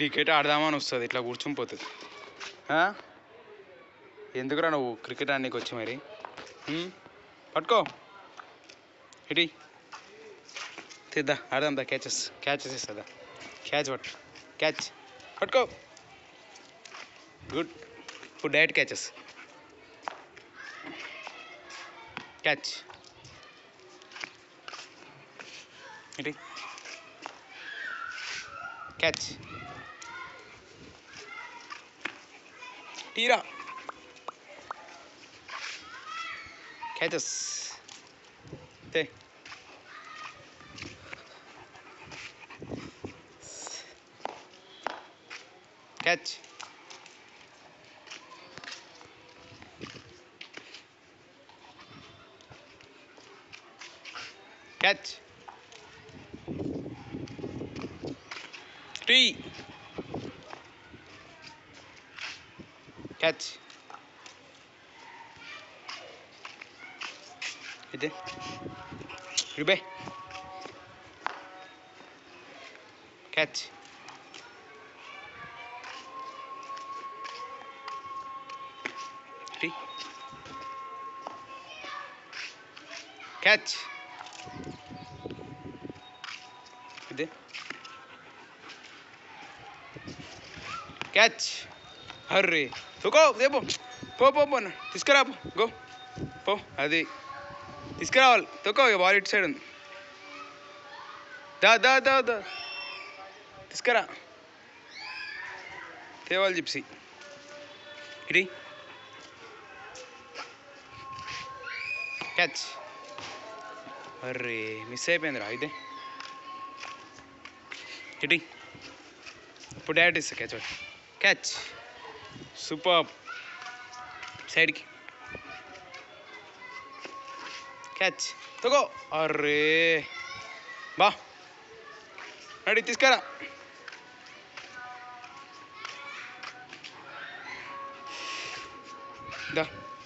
Cricket ఆడదామని వస్తుంది ఇట్లా కూర్చుని పోతుంది. ఎందుకురా నువ్వు క్రికెట్ ఆడడానికి వచ్చి మరి పట్టుకో ఇటీ తెద్దా ఆడదాం దా. క్యాచెస్ ఇస్తుందా? క్యాచ్ పట్టుకో. గుడ్. ఇప్పుడు డైరెక్ట్ క్యాచెస్. క్యాచ్ ఇటీ క్యాచ్ టీరా క్యాచెస్ తే క్యాచ్ క్యాచ్ టీ క్యాచ్ ఇదే రిబే క్యాచ్ టీ క్యాచ్ ఇదే క్యాచ్. హర్రే తుకో రేపు పో తీసుకురా గో పో. అది తీసుకురావాలి తొక్కో. బాల్ ఇటు సైడ్ ఉంది. దా దా దా దా తీసుకురా. తేవాలి జిప్సీ ఇటీ క్యాచ్. అర్రే మిస్ అయిపోయిందిరా ఇదే ఇటీ. ఇప్పుడు డైరెక్ట్ ఇస్తా క్యాచ్. Catch super. సైడ్కి క్యాచ్ తగో. అర్రే బా రెడీ తీసుకురా. దా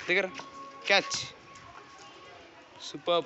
దగ్గర క్యాచ్ సూపర్.